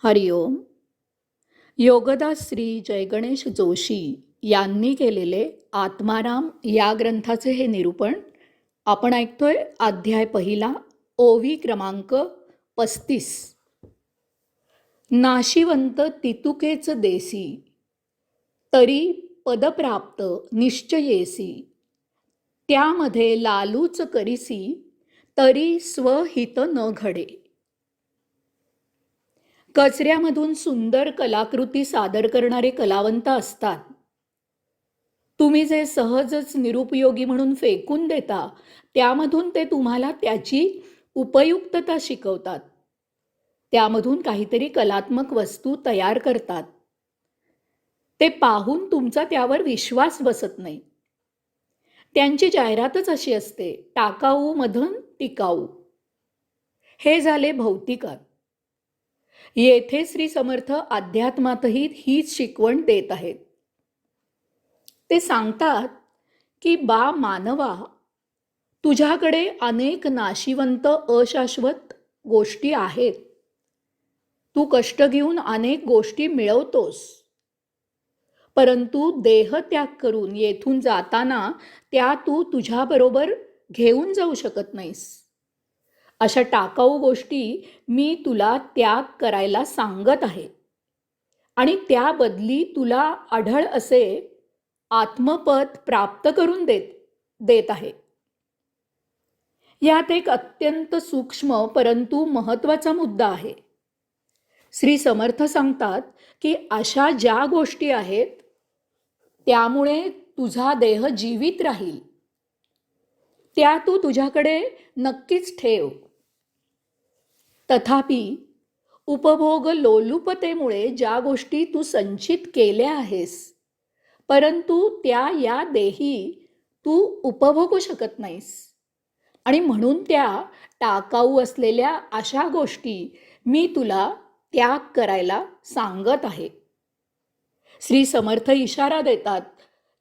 हरिओम. योगदास श्री जयगणेश जोशी यांनी केलेले आत्माराम या ग्रंथाचे हे निरूपण आपण ऐकतोय. अध्याय पहिला, ओवी क्रमांक 35. नाशिवंत तितुकेच देसी, तरी पदप्राप्त निश्चयेसी. त्यामध्ये लालूच करिसी, तरी स्वहित न घडे. कचऱ्यामधून सुंदर कलाकृती सादर करणारे कलावंत असतात. तुम्ही जे सहजच निरुपयोगी म्हणून फेकून देता, त्यामधून ते तुम्हाला त्याची उपयुक्तता शिकवतात. त्यामधून काहीतरी कलात्मक वस्तू तयार करतात. ते पाहून तुमचा त्यावर विश्वास बसत नाही. त्यांची जाहिरातच अशी असते, टाकाऊ मधून टिकाऊ. हे झाले भौतिकात. येथे श्री समर्थ अध्यात्मातही हीच शिकवण देत आहेत. ते सांगतात की बा मानवा, तुझ्याकडे अनेक नाशिवंत अशाश्वत गोष्टी आहेत. तू कष्ट घेऊन अनेक गोष्टी मिळवतोस, परंतु देहत्याग करून येथून जाताना त्या तू तुझ्याबरोबर घेऊन जाऊ शकत नाहीस. अशा टाकाऊ गोष्टी मी तुला त्याग करायला सांगत आहे आणि त्या बदली तुला आढळ असे आत्मपद प्राप्त करून देत आहे. यात एक अत्यंत सूक्ष्म परंतु महत्त्वाचा मुद्दा आहे. श्री समर्थ सांगतात की अशा ज्या गोष्टी आहेत त्यामुळे तुझा देह जीवित राहील, त्या तू तुझ्याकडे नक्कीच ठेव. तथापि उपभोग लोलुपतेमुळे ज्या गोष्टी तू संचित केल्या आहेस, परंतु त्या या देही तू उपभोगू शकत नाहीस, आणि म्हणून त्या टाकाऊ असलेल्या अशा गोष्टी मी तुला त्याग करायला सांगत आहे. श्री समर्थ इशारा देतात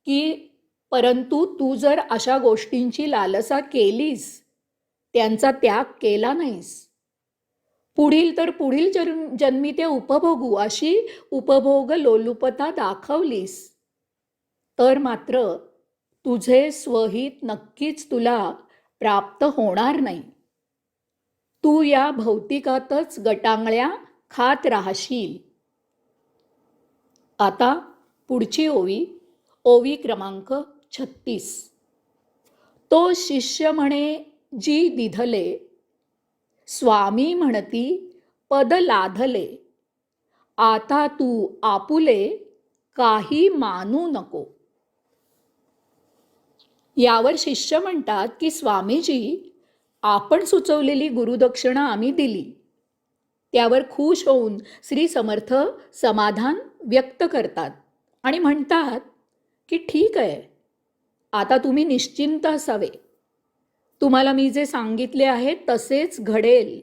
की परंतु तू जर अशा गोष्टींची लालसा केलीस, त्यांचा त्याग केला नाहीस, पुढील जन्मी ते उपभोगू अशी उपभोग लोलुपता दाखवलीस, तर मात्र तुझे स्वहित नक्कीच तुला प्राप्त होणार नाही. तू या भौतिकातच गटांगळ्या खात राहशील. आता पुढची ओवी, ओवी क्रमांक 36. तो शिष्य म्हणे जी दिधले, स्वामी म्हणती पद लाधले. आता तू आपुले काही मानू नको. यावर शिष्य म्हणतात की स्वामीजी, आपण सुचवलेली गुरुदक्षिणा आम्ही दिली. त्यावर खुश होऊन श्री समर्थ समाधान व्यक्त करतात आणि म्हणतात की ठीक आहे, आता तुम्ही निश्चिंत असावे. तुम्हाला मी जे सांगितले आहे तसेच घडेल.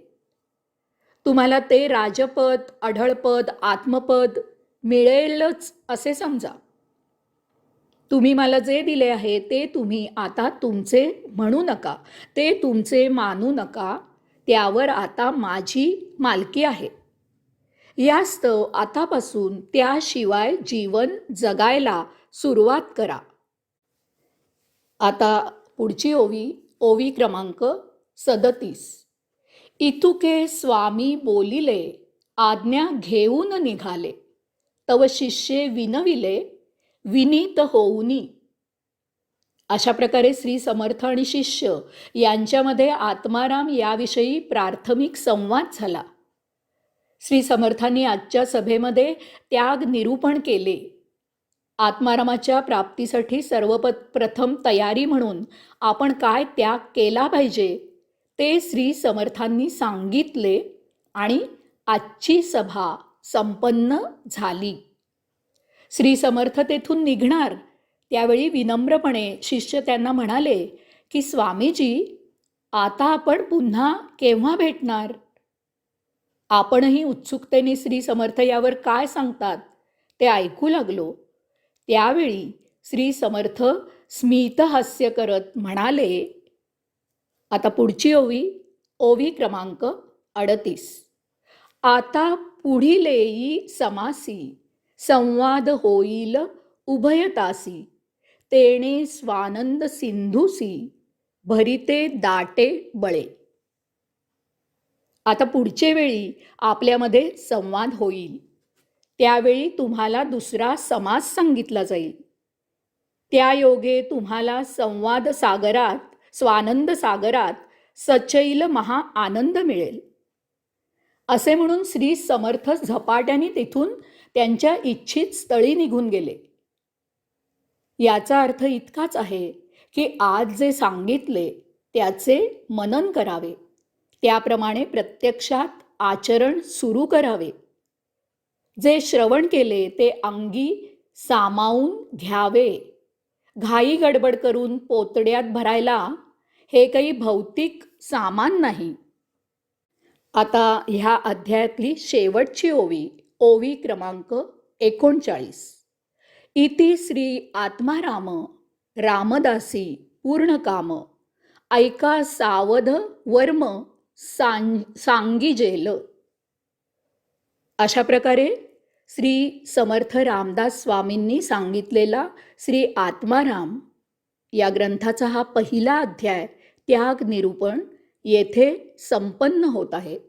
तुम्हाला ते राजपद, अढळपद, आत्मपद मिळेलच असे समजा. तुम्ही मला जे दिले आहे ते तुम्ही आता तुमचे म्हणू नका, ते तुमचे मानू नका. त्यावर आता माझी मालकी आहे. यास्तव आतापासून त्याशिवाय जीवन जगायला सुरुवात करा. आता पुढची ओवी, ओवी क्रमांक 37. इतुके स्वामी बोलिले, आज्ञा घेऊन निघाले. तव शिष्ये विनविले, विनीत होऊनी. अशा प्रकारे श्री समर्थ आणि शिष्य यांच्यामध्ये आत्माराम याविषयी प्राथमिक संवाद झाला. श्री समर्थांनी आजच्या सभेमध्ये त्याग निरूपण केले. आत्मारामाच्या प्राप्तीसाठी सर्वप्रथम तयारी म्हणून आपण काय त्याग केला पाहिजे ते श्री समर्थांनी सांगितले आणि आजची सभा संपन्न झाली. श्री समर्थ तेथून निघणार त्यावेळी विनम्रपणे शिष्य त्यांना म्हणाले की स्वामीजी, आता आपण पुन्हा केव्हा भेटणार? आपणही उत्सुकतेने श्री समर्थ यावर काय सांगतात ते ऐकू लागलो. त्यावेळी श्री समर्थ स्मितहास्य करत म्हणाले. आता पुढची ओवी, ओवी क्रमांक 38. आता पुढीलेई समासी संवाद होईल उभयतासी तेणे स्वानंद सिंधुसी भरिते दाटे बळे. आता पुढचे वेळी आपल्यामध्ये संवाद होईल, त्यावेळी तुम्हाला दुसरा समास सांगितला जाईल. त्या योगे तुम्हाला संवाद सागरात स्वानंद सागरात सचैल महा आनंद मिळेल. असे म्हणून श्री समर्थ झपाट्याने तिथून त्यांच्या इच्छित स्थळी निघून गेले. याचा अर्थ इतकाच आहे की आज जे सांगितले त्याचे मनन करावे, त्याप्रमाणे प्रत्यक्षात आचरण सुरू करावे. जे श्रवण केले ते अंगी सामावून घ्यावे. घाई गडबड करून पोतड्यात भरायला हे काही भौतिक सामान नाही. आता ह्या अध्यायातली शेवटची ओवी, ओवी क्रमांक 39. इति श्री आत्माराम रामदासी पूर्णकाम ऐका सावध वर्म सांगिजेल. अशा प्रकारे श्री समर्थ रामदास स्वामींनी सांगितलेला श्री आत्माराम या ग्रंथाचा हा पहिला अध्याय त्याग निरूपण येथे संपन्न होत आहे.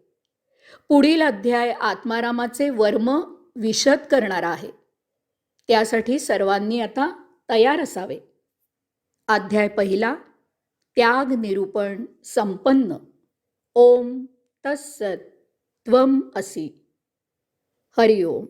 पुढील अध्याय आत्मारामाचे वर्म विशद करणारा आहे. त्यासाठी सर्वांनी आता तयार असावे. अध्याय पहिला, त्याग निरूपण संपन्न. ओम तत्सत त्वम असि. हरि ओम.